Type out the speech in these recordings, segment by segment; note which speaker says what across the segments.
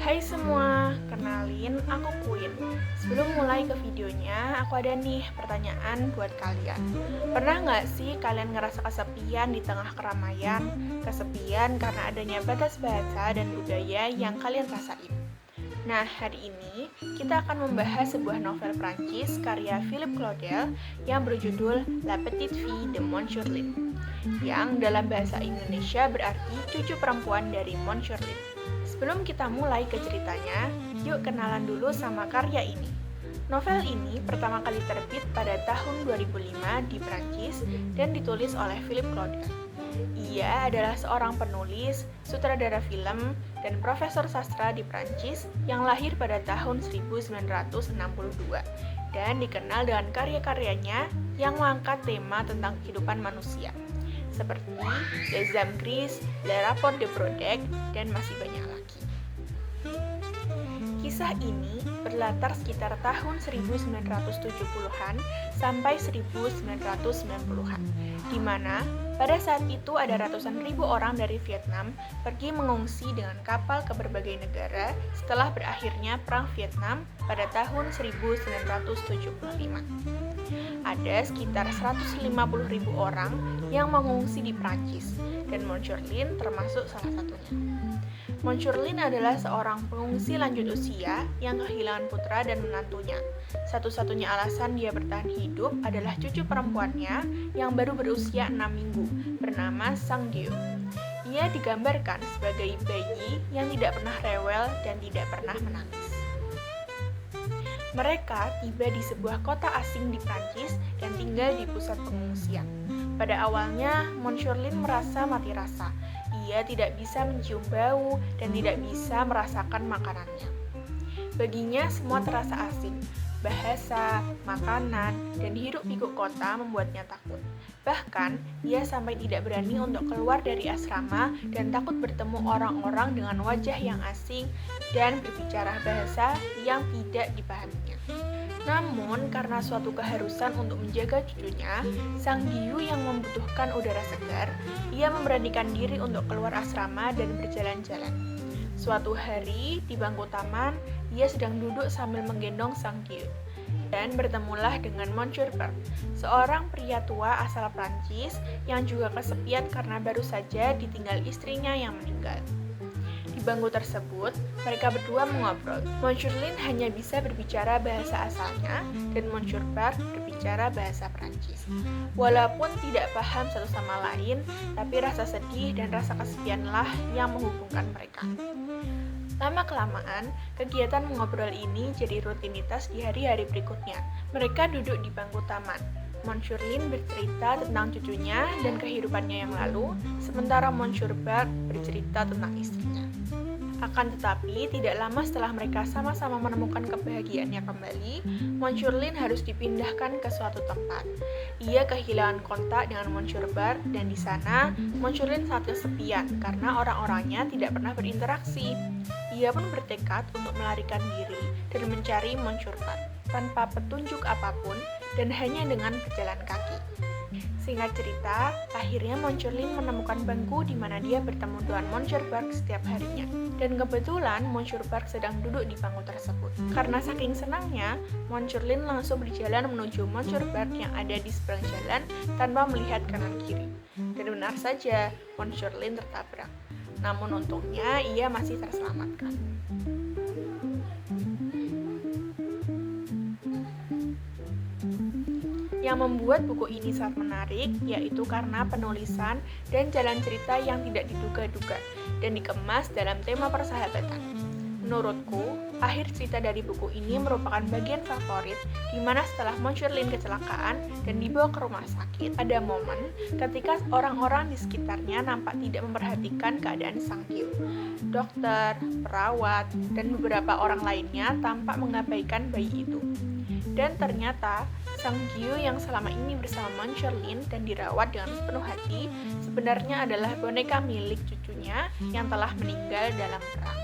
Speaker 1: Hai semua, kenalin aku Queen. Sebelum mulai ke videonya, aku ada nih pertanyaan buat kalian. Pernah nggak sih kalian ngerasa kesepian di tengah keramaian? Kesepian karena adanya batas bahasa dan budaya yang kalian rasain. Nah, hari ini kita akan membahas sebuah novel Prancis karya Philippe Claudel yang berjudul La Petite Fille de Montchorlin, yang dalam bahasa Indonesia berarti cucu perempuan dari Montchorlin. Sebelum kita mulai ke ceritanya, yuk kenalan dulu sama karya ini. Novel ini pertama kali terbit pada tahun 2005 di Prancis dan ditulis oleh Philippe Claudel. Ia adalah seorang penulis, sutradara film, dan profesor sastra di Prancis yang lahir pada tahun 1962 dan dikenal dengan karya-karyanya yang mengangkat tema tentang kehidupan manusia, seperti Les Âmes Grises, Les Rapports de Brodeck, dan masih banyak lagi. Kisah ini berlatar sekitar tahun 1970-an sampai 1990-an, di mana pada saat itu ada ratusan ribu orang dari Vietnam pergi mengungsi dengan kapal ke berbagai negara setelah berakhirnya Perang Vietnam pada tahun 1975. Ada sekitar 150 ribu orang yang mengungsi di Prancis, dan Montchorlin termasuk salah satunya. Montchorlin adalah seorang pengungsi lanjut usia yang kehilangan putra dan menantunya. Satu-satunya alasan dia bertahan hidup adalah cucu perempuannya yang baru berusia 6 minggu, bernama Sang Dieu. Ia digambarkan sebagai bayi yang tidak pernah rewel dan tidak pernah menangis. Mereka tiba di sebuah kota asing di Prancis dan tinggal di pusat pengungsian. Pada awalnya, Montchorlin merasa mati rasa. Ia tidak bisa mencium bau dan tidak bisa merasakan makanannya. Baginya semua terasa asing. Bahasa, makanan, dan hiruk-pikuk kota membuatnya takut. Bahkan, ia sampai tidak berani untuk keluar dari asrama dan takut bertemu orang-orang dengan wajah yang asing dan berbicara bahasa yang tidak dipahaminya. Namun, karena suatu keharusan untuk menjaga cucunya, Sang Dieu yang membutuhkan udara segar, ia memberanikan diri untuk keluar asrama dan berjalan-jalan. Suatu hari, di bangku taman, ia sedang duduk sambil menggendong Sang Dieu. Dan bertemulah dengan Monsieur Berg, seorang pria tua asal Prancis yang juga kesepian karena baru saja ditinggal istrinya yang meninggal. Di bangku tersebut, mereka berdua mengobrol. Montchorlin hanya bisa berbicara bahasa asalnya, dan Monsieur Berg berbicara bahasa Prancis. Walaupun tidak paham satu sama lain, tapi rasa sedih dan rasa kesepianlah yang menghubungkan mereka. Lama-kelamaan, kegiatan mengobrol ini jadi rutinitas di hari-hari berikutnya. Mereka duduk di bangku taman. Montchorlin bercerita tentang cucunya dan kehidupannya yang lalu, sementara Monsieur Berg bercerita tentang istrinya. Akan tetapi, tidak lama setelah mereka sama-sama menemukan kebahagiaannya kembali, Montchorlin harus dipindahkan ke suatu tempat. Ia kehilangan kontak dengan Monsieur Berg dan di sana, Montchorlin sangat kesepian karena orang-orangnya tidak pernah berinteraksi. Ia pun bertekad untuk melarikan diri dan mencari Monsieur Berg tanpa petunjuk apapun dan hanya dengan berjalan kaki. Singkat cerita, akhirnya Montchorlin menemukan bangku di mana dia bertemu dengan Monsieur Berg setiap harinya. Dan kebetulan Monsieur Berg sedang duduk di bangku tersebut. Karena saking senangnya, Montchorlin langsung berjalan menuju Monsieur Berg yang ada di seberang jalan tanpa melihat kanan kiri. Dan benar saja, Montchorlin tertabrak. Namun untungnya ia masih terselamatkan. Yang membuat buku ini sangat menarik yaitu karena penulisan dan jalan cerita yang tidak diduga-duga dan dikemas dalam tema persahabatan. Menurutku, akhir cerita dari buku ini merupakan bagian favorit di mana setelah Montchorlin kecelakaan dan dibawa ke rumah sakit, ada momen ketika orang-orang di sekitarnya nampak tidak memperhatikan keadaan Sang Dieu. Dokter, perawat, dan beberapa orang lainnya tampak mengabaikan bayi itu. Dan ternyata, Sang Dieu yang selama ini bersama Montchorlin dan dirawat dengan sepenuh hati sebenarnya adalah boneka milik cucunya yang telah meninggal dalam perang.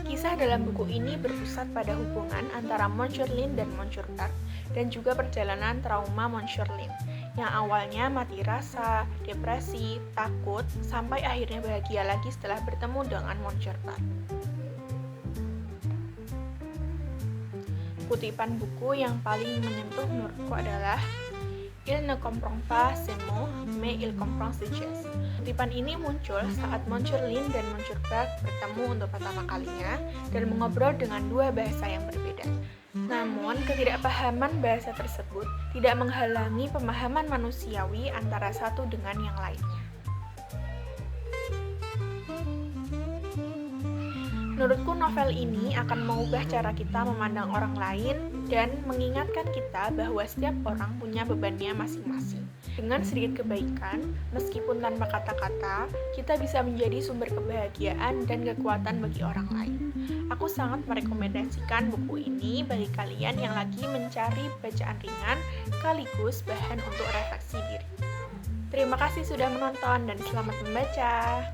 Speaker 1: Kisah dalam buku ini berpusat pada hubungan antara Montchorlin dan Monsieur Berg dan juga perjalanan trauma Montchorlin yang awalnya mati rasa, depresi, takut, sampai akhirnya bahagia lagi setelah bertemu dengan Monsieur Berg. Kutipan buku yang paling menyentuh menurutku adalah Il ne comprend pas ses mots, mais il comprend ses gestes. Kutipan ini muncul saat Monsieur Lin dan Monsieur Bragg bertemu untuk pertama kalinya dan mengobrol dengan dua bahasa yang berbeda. Namun, ketidakpahaman bahasa tersebut tidak menghalangi pemahaman manusiawi antara satu dengan yang lainnya. Menurutku novel ini akan mengubah cara kita memandang orang lain dan mengingatkan kita bahwa setiap orang punya bebannya masing-masing. Dengan sedikit kebaikan, meskipun tanpa kata-kata, kita bisa menjadi sumber kebahagiaan dan kekuatan bagi orang lain. Aku sangat merekomendasikan buku ini bagi kalian yang lagi mencari bacaan ringan sekaligus bahan untuk refleksi diri. Terima kasih sudah menonton dan selamat membaca.